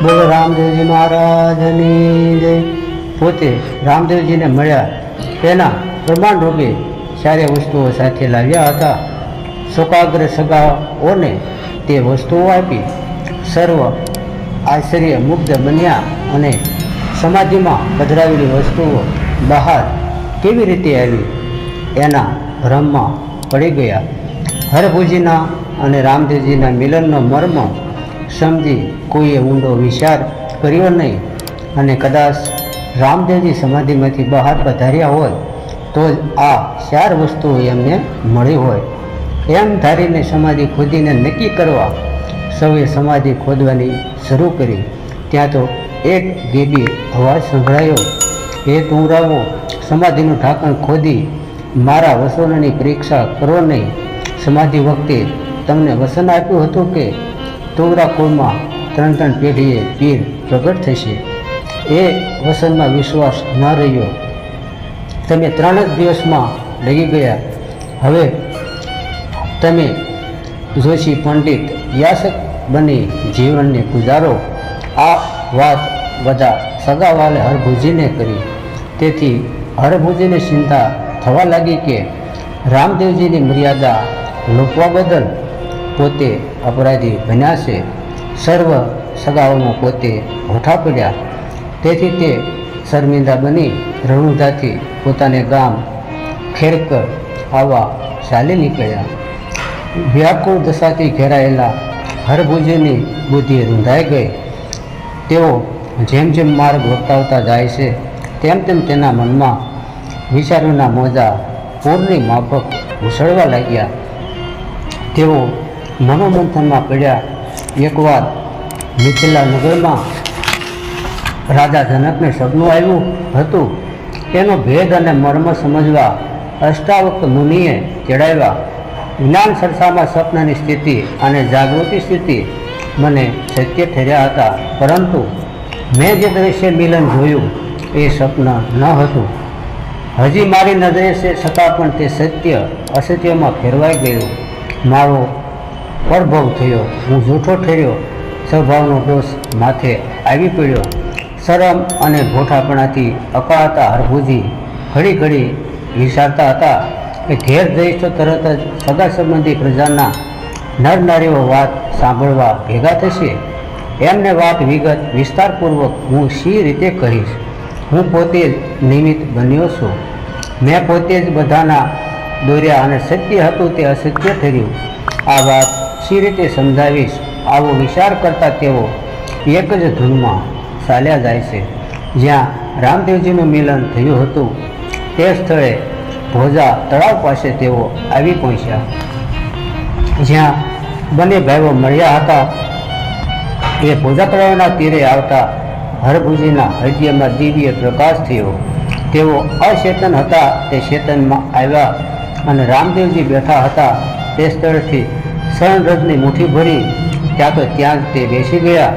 બોલો રામદેવજી મહારાજની જય. પોતે રામદેવજીને મળ્યા તેના પ્રમાણ રૂપે સારી વસ્તુઓ સાથે લાવ્યા હતા. શોકાગ્ર સગાઓને તે વસ્તુઓ આપી સર્વ આશ્ચર્ય મુગ્ધ બન્યા અને સમાધિમાં પધરાવેલી વસ્તુઓ બહાર કેવી રીતે આવી એના ભ્રમમાં પડી ગયા. હરભુજીના અને રામદેવજીના મિલનનો મર્મ સમજી કોઈએ ઊંડો વિચાર કર્યો નહીં અને કદાચ રામદેવજી સમાધિમાંથી બહાર પધાર્યા હોય તો જ આ ચાર વસ્તુઓ એમને મળી હોય એમ ધારીને સમાધિ ખોદીને નક્કી કરવા સૌએ સમાધિ ખોદવાની શરૂ કરી. ત્યાં તો એક ગેબી અવાજ સંભળાયો, એ તુંરાવો, સમાધિનું ઢાંકણ ખોદી મારા વસનની પરીક્ષા કરો નહીં. સમાધિ વખતે તમને વસન આપ્યું હતું કે તુંગરા કુળમાં 3 પેઢીએ પીર પ્રગટ થશે. એ વસનમાં વિશ્વાસ ન રહ્યો. તમે 3 જ દિવસમાં લઈ ગયા. હવે તમે જોશી પંડિત યાસક બની જીવનને ગુજારો. આ વાત બધા સગાવાલે હરભુજીને કરી. તેથી હરભુજીને ચિંતા થવા લાગી કે રામદેવજીની મર્યાદા લોપવા બદલ પોતે અપરાધી બન્યા છે. સર્વ સગાઓમાં પોતે હોઠા પડ્યા. તેથી તે શર્મિંદા બની રણુજાથી પોતાને ગામ ખેરકર આવવા ચાલી નીકળ્યા. વ્યાકુળ દશાથી ઘેરાયેલા હરભુજીની બુદ્ધિ રૂંધાઈ ગઈ. તેઓ જેમ જેમ માર્ગ વટાવતા જાય છે તેમ તેમ તેના મનમાં વિચારોના મોજા પૂરની માફક ઉછળવા લાગ્યા. તેઓ મનોમંથનમાં પડ્યા. એકવાર મિથિલા નગરમાં રાજા જનકને સપનું આવ્યું હતું. તેનો ભેદ અને મર્મ સમજવા અષ્ટાવક્ર મુનિએ ચડાવ્યા. જ્ઞાન સરસામાં સ્વપ્નની સ્થિતિ અને જાગૃતિ સ્થિતિ મને સત્ય ઠર્યા હતા, પરંતુ મેં જે દ્રશ્ય મિલન જોયું એ સ્વપ્ન ન હતું. હજી મારી નજરે છે છતાં પણ તે સત્ય અસત્યમાં ફેરવાઈ ગયું. મારો પરભવ થયો. હું જૂઠો ઠર્યો. સ્વભાવનો દોષ માથે આવી પડ્યો. શરમ અને ભોઠાપણાથી અકળાતા હરભુજી ઘડી ઘડી વિચારતા હતા કે ઘેર જઈશ તો તરત જ સગા સંબંધી પ્રજાના નર નારીઓ વાત સાંભળવા ભેગા થશે. એમને વાત વિગત વિસ્તારપૂર્વક હું શી રીતે કહીશ? હું પોતે જ નિમિત્ત બન્યો છું. મેં પોતે જ બધાના દોર્યા અને સત્ય હતું તે અસત્ય ઠર્યું. આ વાત શી રીતે સમજાવીશ? આવો વિચાર કરતા તેઓ એક જ ધૂનમાં ચાલ્યા જાય છે. જ્યાં રામદેવજીનું મિલન થયું હતું તે સ્થળે ભોજા તળાવ પાસે તેઓ આવી પહોંચ્યા. જ્યાં બંને ભાઈઓ મળ્યા હતા એ ભોજા તળાવના તીરે આવતા હરભુજીના હૃદયમાં દિવ્ય પ્રકાશ થયો. તેઓ અચેતન હતા તે ચેતનમાં આવ્યા અને રામદેવજી બેઠા હતા તે સ્થળથી શરણરજની મુઠ્ઠી ભરી ત્યાં જ તે બેસી ગયા.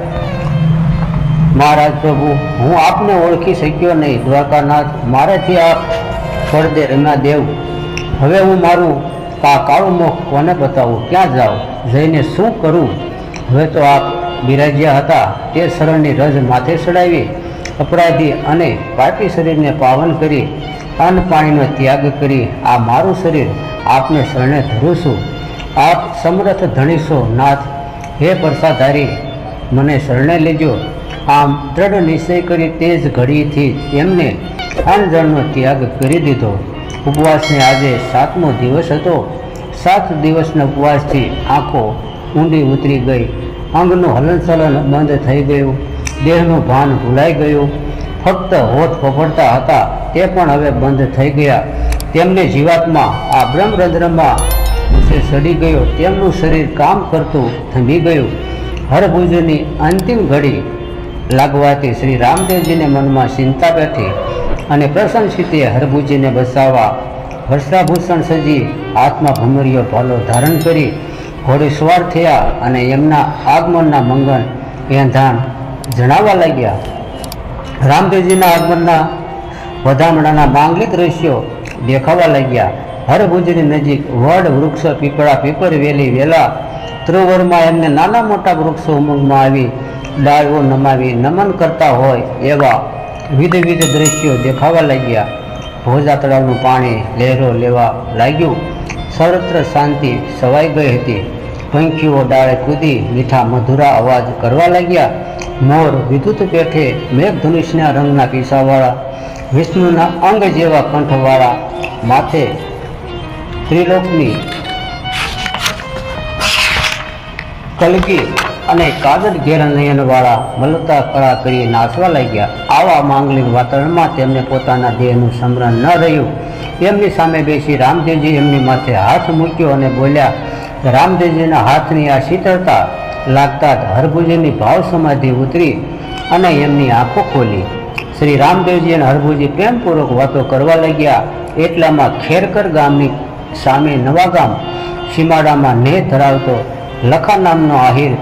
મહારાજ પ્રભુ, હું આપને ઓળખી શક્યો નહીં. દ્વારકાનાથ, મારાથી આપ પડદે રમ્યા દેવ. હવે હું મારું કાળું મુખ કોને બતાવું? ક્યાં જાઉં? જઈને શું કરું? હવે તો આપ બિરાજ્યા હતા તે શરણની રજ માથે ચડાવી અપરાધી અને પાપી શરીરને પાવન કરી અન્ન પાણીનો ત્યાગ કરી આ મારું શરીર આપને શરણે ધરું છું. આપ સમર્થ ધણીશો નાથ. હે પરસાધારી, મને શરણે લેજો. આમ દ્રઢ નિશ્ચય કરી તે જ ઘડીથી એમને અન્નજળનો ત્યાગ કરી દીધો. ઉપવાસને આજે 7મો દિવસ હતો. 7 દિવસના ઉપવાસથી આંખો ઊંડી ઉતરી ગઈ. અંગનું હલનચલન બંધ થઈ ગયું. દેહનું ભાન ભૂલાઈ ગયું. ફક્ત હોઠ ફફડતા હતા તે પણ હવે બંધ થઈ ગયા. તેમને જીવાત્મા આ બ્રહ્મરંધ્રમાં સડી ગયો. તેમનું શરીર કામ કરતું થંભી ગયું. હરભુજની અંતિમ ઘડી લાગવાથી શ્રી રામદેવજીને મનમાં ચિંતા બેઠી અને પ્રસન્નચિત્તે હરભુજીને બસાવવા વસ્ત્રાભૂષણ સજી હાથમાં ભમરીયો ભાલો ધારણ કરી ઘોડે સવાર થયા અને એમના આગમનના મંગન એંધાણ જણાવવા લાગ્યા. રામદેવજીના આગમનના વધામણાના માંગલિક દ્રશ્યો દેખાવા લાગ્યા. હરભુજની નજીક વડ વૃક્ષ, પીપળા, પીપર, વેલી, વેલા ત્રુવરમાં એમને નાના મોટા વૃક્ષો ઉમંગમાં આવી ડાળીઓ નમાવી નમન કરતા હોય એવા વિવિધ દ્રશ્યો દેખાવા લાગ્યા. ભોજા તળાવનું પાણી લહેરો લેવા લાગ્યું. સર્વત્ર શાંતિ છવાઈ ગઈ હતી. પંખીઓ ડાળે કૂદી મીઠા મધુરા અવાજ કરવા લાગ્યા. મોર વિદ્યુત પેઠે મેઘધનુષના રંગના પીસાવાળા, વિષ્ણુના અંગ જેવા કંઠવાળા, માથે ત્રિલોકની કલગી અને કાગળ ઘેરા નયનવાળા મલતા કળા કરી નાચવા લાગ્યા. આવા માંગલિક વાતાવરણમાં તેમને પોતાના દેહનું સ્મરણ ન રહ્યું. એમની સામે બેસી રામદેવજી એમની માથે હાથ મૂક્યો અને બોલ્યા. રામદેવજીના હાથની આ શીતળતા લાગતા જ હરભુજીની ભાવ સમાધિ ઉતરી અને એમની આંખો ખોલી. શ્રી રામદેવજી અને હરભુજી પ્રેમપૂર્વક વાતો કરવા લાગ્યા. એટલામાં ખેરકર ગામની સામે નવાગામ સીમાડામાં નેહ ધરાવતો લખા નામનો આહિર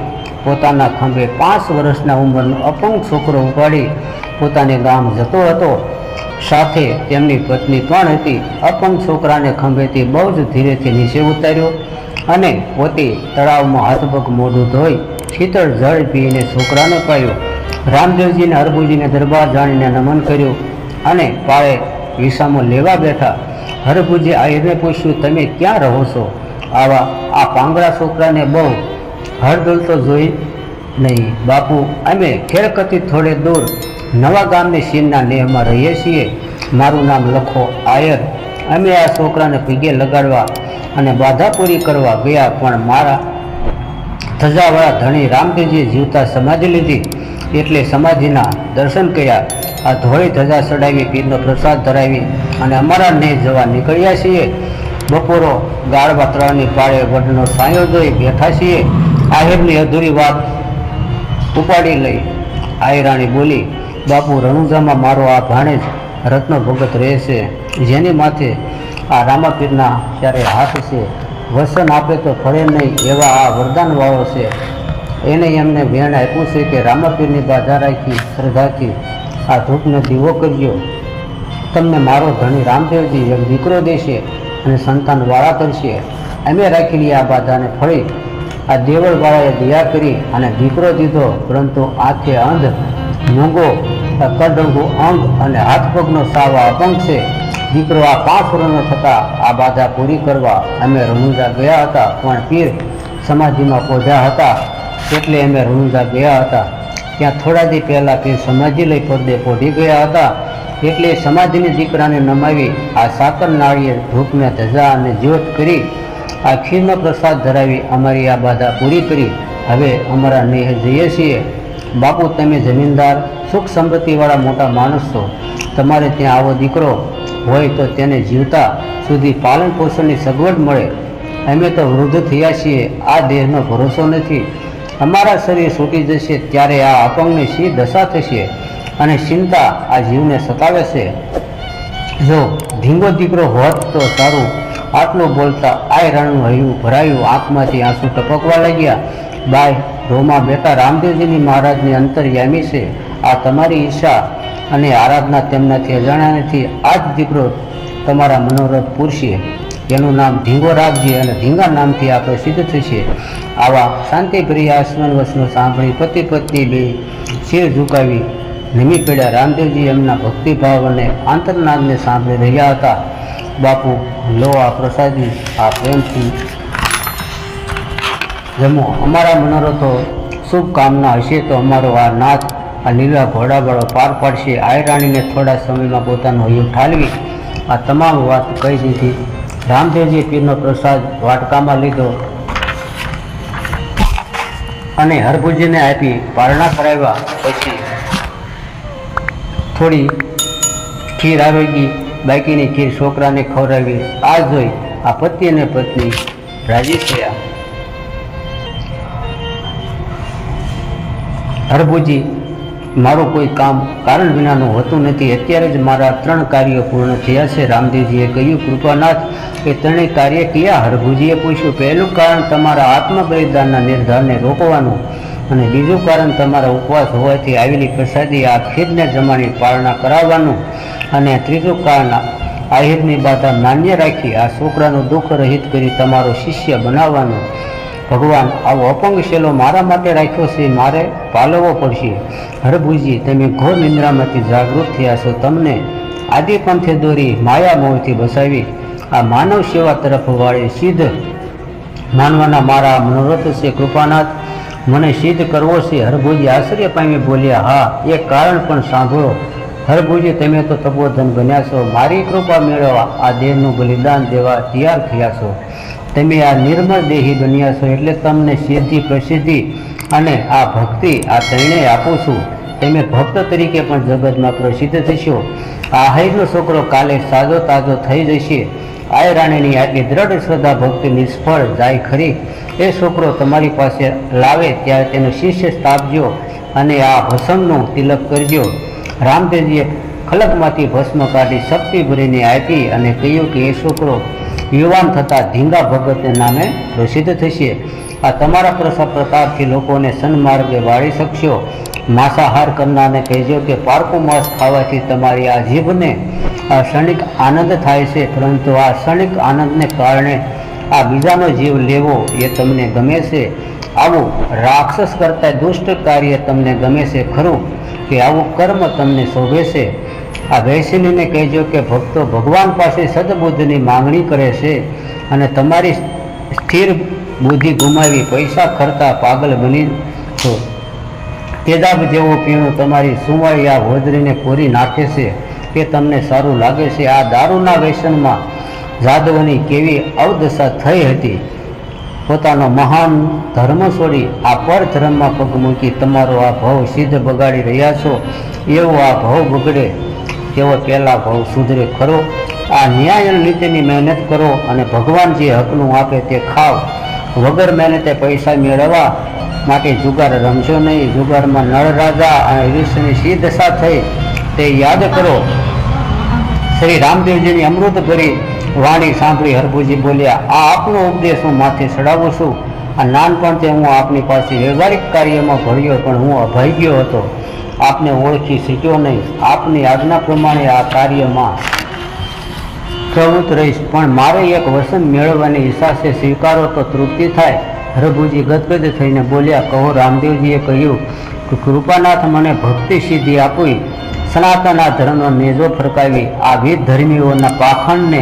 પોતાના ખંભે 5 વર્ષના ઉંમરનો અપંગ છોકરો ઉપાડી પોતાને ગામ જતો હતો. સાથે તેમની પત્ની પણ હતી. અપંગ છોકરાને ખંભેથી બહુ જ ધીરેથી નીચે ઉતાર્યો અને પોતે તળાવમાં હાથપગ મોઢું ધોઈ શીતળ જળ પીને છોકરાને પાયો. રામદેવજીને હરભુજીને દરબાર જાણીને નમન કર્યું અને પાળે વિસામો લેવા બેઠા. હરભુજી આહિરને પૂછ્યું, તમે ક્યાં રહો છો? આ પાંગડા છોકરાને બહુ હળદોલતો જોઈ નહીં. બાપુ, અમે ખેરકતી થોડે દૂર નવા ગામની સીમના નેહમાં રહીએ છીએ. મારું નામ લખો આયર. અમે આ છોકરાને પીગે લગાડવા અને બાધા પૂરી કરવા ગયા, પણ મારા ધજાવાળા ધણી રામદેવજીએ જીવતા સમાધિ લીધી એટલે સમાધિના દર્શન કર્યા. આ ધોળી ધજા ચડાવી પીરનો પ્રસાદ ધરાવી અને અમારા નેહ જવા નીકળ્યા છીએ. બપોરો ગાળવા તળાવની પાળે વડનો સાયો જોઈ બેઠા છીએ. આહિરની અધૂરી વાત ઉપાડી લઈ આહિરાણી બોલી, બાપુ, રણુજામાં મારો આ ભાણેજ રત્ન ભગત રહે છે, જેની માથે આ રામાપીરના ત્યારે હાથ છે. વસન આપે તો ફળે નહીં એવા આ વરદાનવાળો છે. એને એમને વેણ આપ્યું છે કે રામાપીરની બાધા રાખી શ્રદ્ધાથી આ ધૂપનો દીવો કરજો. તમને મારો ધણી રામદેવજી એક દીકરો દેશે અને સંતાનવાળા કરશે. અમે રાખેલી આ બાધાને ફળી આ દેવળવાળાએ દયા કરી અને દીકરો દીધો, પરંતુ આંખે અંધ, મૂંગો, કડંગો અંગ અને હાથ પગનો સાવા અપંગ છે. દીકરો આ 5 વર્ષનો થતાં આ બાધા પૂરી કરવા અમે રણુજા ગયા હતા, પણ પીર સમાધિમાં પહોંચ્યા હતા એટલે અમે રણુજા ગયા હતા. ત્યાં થોડા દી પહેલાં પીર સમાધિ લઈ પડદે પોઢી ગયા હતા એટલે સમાધિની દીકરાને નમાવી આ સાકર નાળીએ ધૂપને ધજા અને જ્યોત કરી આ ખીરનો પ્રસાદ ધરાવી અમારી આ બાધા પૂરી કરી. હવે અમારા નેહ જઈએ છીએ. બાપુ, તમે જમીનદાર સુખ સમૃદ્ધિવાળા મોટા માણસ છો. તમારે ત્યાં આવો દીકરો હોય તો તેને જીવતા સુધી પાલન પોષણની સગવડ મળે. અમે તો વૃદ્ધ થયા છીએ. આ દેહનો ભરોસો નથી. અમારા શરીર છૂટી જશે ત્યારે આ અપંગની શી દશા થશે અને ચિંતા આ જીવને સતાવે છે. જો ધીંગો દીકરો હોત તો સારું. આટલું બોલતા આયરાણનું હૈયું ભરાયું. આંખમાંથી આંસુ ટપકવા લાગ્યા. બાય, રોમા બેટા, રામદેવજીની મહારાજની અંતર્યામી છે. આ તમારી ઈચ્છા અને આરાધના તેમનાથી અજાણ્યા નથી. આ જ દીકરો તમારા મનોરથ પૂરશે. એનું નામ ધીંગો રાખજે અને ધીંગા નામથી આ પ્રસિદ્ધ થશે. આવા શાંતિપ્રિય આસમાન વચનો સાંભળી પતિ પત્ની બે શિર ઝુકાવી નમી પડ્યા. રામદેવજી એમના ભક્તિભાવ અને આંતરનાદને સાંભળી રહ્યા હતા. બાપુ, લો આ પ્રસાદી, આ પ્રેમથી જમો. અમારા મનોરથો શુભ કામના હશે તો અમારો આ નાથ આ લીલા ઘોડાવાળો પાર પાડશે. આયરાણીને થોડા સમયમાં પોતાનું હૈયું ઠાલવી આ તમામ વાત કહી દીધી. રામદેવજી પીરનો પ્રસાદ વાટકામાં લીધો અને હરભુજીને આપી પારણા કરાવ્યા. પછી થોડી ખીર આવી ગઈ. બાકીની ખીર છોકરાને ખવડાવી. આ જોઈ આ પતિ અને પત્ની રાજી થયા. હરભુજી, મારું કોઈ કામ કારણ વિનાનું હોતું નથી. અત્યારે જ મારા 3 કાર્યો પૂર્ણ થયા છે. રામદેવજીએ કહ્યું, કૃપાનાથ, એ 3 કાર્ય કયા? હરભુજીએ પૂછ્યું. પહેલું કારણ તમારા આત્મબલિદાનના નિર્ધારને રોકવાનું અને બીજું કારણ તમારા ઉપવાસ હોવાથી આવેલી પ્રસાદી આ ખીરને જમાડી પારણા કરાવવાનું અને ત્રીજું કારણ આહિરની બાધા માન્ય રાખી આ છોકરાનું દુઃખ રહિત કરી તમારો શિષ્ય બનાવવાનું. ભગવાન આવો અપંગ શેલો મારા માટે રાખ્યો છે, મારે પાલવવો પડશે. હરભુજી, તમે ઘોર નિંદ્રામાંથી જાગૃત થયા છો. તમને આદિ પંથે દોરી માયા મોહથી બસાવી આ માનવ સેવા તરફ વાળી સિદ્ધ માનવાના મારા મનોરથ છે. કૃપાનાથ, મને સિદ્ધ કરવો છે. હરભુજી આશ્ચર્ય પામી બોલ્યા, હા, એક કારણ પણ સાંભળો. હરભુજી, તમે તો તપોધન બન્યા છો, મારી કૃપા મેળવવા આ દેહનું બલિદાન દેવા તૈયાર થયા છો. તમે આ નિર્મળ દેહી બન્યા છો એટલે તમને સિદ્ધિ, પ્રસિદ્ધિ અને આ ભક્તિ આ ત્રણેય આપું છું. તમે ભક્ત તરીકે પણ જગતમાં પ્રસિદ્ધ થશો. આ હૈનો છોકરો કાલે સાજો તાજો થઈ જશે. આય રાણીની આટલી દ્રઢ શ્રદ્ધા ભક્તિ નિષ્ફળ જાય ખરી. એ છોકરો તમારી પાસે લાવે ત્યારે તેનો શિષ્ય સ્થાપજો અને આ ભસ્મનું તિલક કરજો. રામદેવજીએ ખલકમાંથી ભસ્મ કાઢી શક્તિ ભરીને આપી અને કહ્યું કે એ છોકરો યુવાન થતાં ધીંગા ભગતને નામે પ્રસિદ્ધ થશે. આ તમારા પ્રતાપથી લોકોને સન્માર્ગે વાળી શકશો. માંસાહાર કરનારને કહેજો કે પારકું માંસ ખાવાથી તમારી આ જીભને આ ક્ષણિક આનંદ થાય છે, પરંતુ આ ક્ષણિક આનંદને કારણે આ બીજાનો જીવ લેવો એ તમને ગમે છે. આવું રાક્ષસ કરતા દુષ્ટ કાર્ય તમને ગમે છે ખરું, કે આવું કર્મ તમને શોભે છે? આ વૈષ્ણવીને કહેજો કે ભક્તો ભગવાન પાસે સદબુદ્ધિની માંગણી કરે છે અને તમારી સ્થિર બુદ્ધિ ગુમાવી પૈસા ખર્ચા પાગલ બની છો. તેજાબ જેવું પીણું તમારી સુંવાળી આ હોજરીને કોરી નાખે છે. તે તમને સારું લાગે છે? આ દારૂના વ્યસનમાં જાદવની કેવી અવદશા થઈ હતી. પોતાનો મહાન ધર્મ છોડી આ પર ધર્મમાં પગ મૂકી તમારો આ ભાવ સિદ્ધ બગાડી રહ્યા છો. એવો આ ભાવ બગડે તેવો પહેલા ભાવ સુધરે ખરો. આ ન્યાય નીતિની મહેનત કરો અને ભગવાન જે હકનું આપે તે ખાવ. વગર મહેનતે પૈસા મેળવવા માટે જુગાર રમશો નહીં. જુગારમાં નળ રાજા અને ઋષિની શી દશા થઈ તે યાદ કરો. શ્રી રામદેવજીની અમૃત ભરી વાણી સાંભળી હરભુજી બોલ્યા, આ આપનો ઉપદેશ હું માથે ચડાવું છું. આ નાનપણથી હું આપની પાસે વ્યવહારિક કાર્યમાં ભળ્યો, પણ હું અભાગ્યો હતો. આપને ઓળખી શક્યો નહીં. આપની આજ્ઞા પ્રમાણે આ કાર્યમાં પ્રવૃત્ત રહીશ, પણ મારે એક વસન મેળવવાની ઈચ્છા છે, સ્વીકારો તો તૃપ્તિ થાય. હરભુજી ગદગદ થઈને બોલ્યા, કહો. રામદેવજીએ કહ્યું કે કૃપાનાથ, મને ભક્તિ સિદ્ધિ આપી સનાતન આ ધર્મનો નેજો ફરકાવી આ વિધ ધર્મીઓના પાખંડને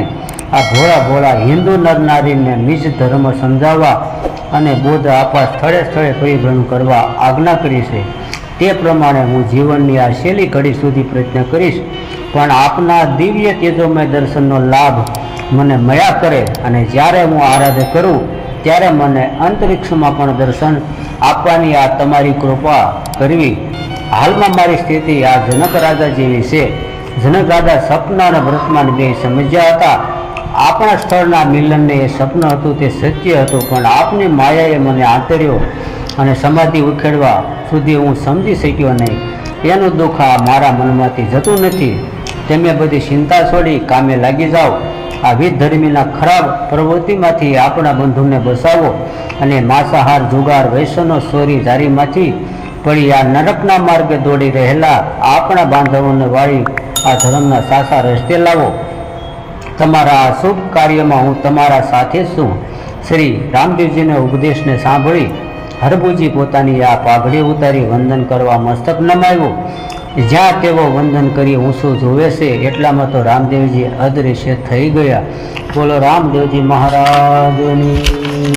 આ ભોળા ભોળા હિન્દુ નરનારીને નિજ ધર્મ સમજાવવા અને બોધ આપવા સ્થળે સ્થળે પરિભ્રમણ કરવા આજ્ઞા કરી છે. તે પ્રમાણે હું જીવનની આ છેલ્લી ઘડી સુધી પ્રયત્ન કરીશ, પણ આપના દિવ્ય તેજોમય દર્શનનો લાભ મને મળ્યા કરે અને જ્યારે હું આરાધના કરું ત્યારે મને અંતરિક્ષમાં પણ દર્શન આપવાની આ તમારી કૃપા કરવી. હાલમાં મારી સ્થિતિ આ જનક રાજા જેવી છે. જનક રાજા સપના અને વર્તમાન બે સમજ્યા હતા. આપણા સ્થળના મિલનને એ સપન હતું, તે સત્ય હતું, પણ આપની માયાએ મને આંતર્યો અને સમાધિ ઉખેડવા સુધી હું સમજી શક્યો નહીં. એનું દુઃખ આ મારા મનમાંથી જતું નથી. તમે બધી ચિંતા છોડી કામે લાગી જાઓ. આ વિધર્મીના ખરાબ પ્રવૃત્તિમાંથી આપણા બંધુને બસાવો અને માંસાહાર, જુગાર, વ્યસનો, ચોરી, જારીમાંથી પડી આ નરકના માર્ગે દોડી રહેલા આપણા બાંધવોને વાળી આ ધર્મના સાચા રસ્તે લાવો. તમારા આ શુભ કાર્યમાં હું તમારા સાથે છું. શ્રી રામદેવજીના ઉપદેશને સાંભળી હરભુજી પોતાની આ પાઘડી ઉતારી વંદન કરવા મસ્તક નમાવ્યું. જ્યાં તેઓ વંદન કરી ઊંચું જોવે છે એટલામાં તો રામદેવજી અદૃશ્ય થઈ ગયા. બોલો રામદેવજી મહારાજની.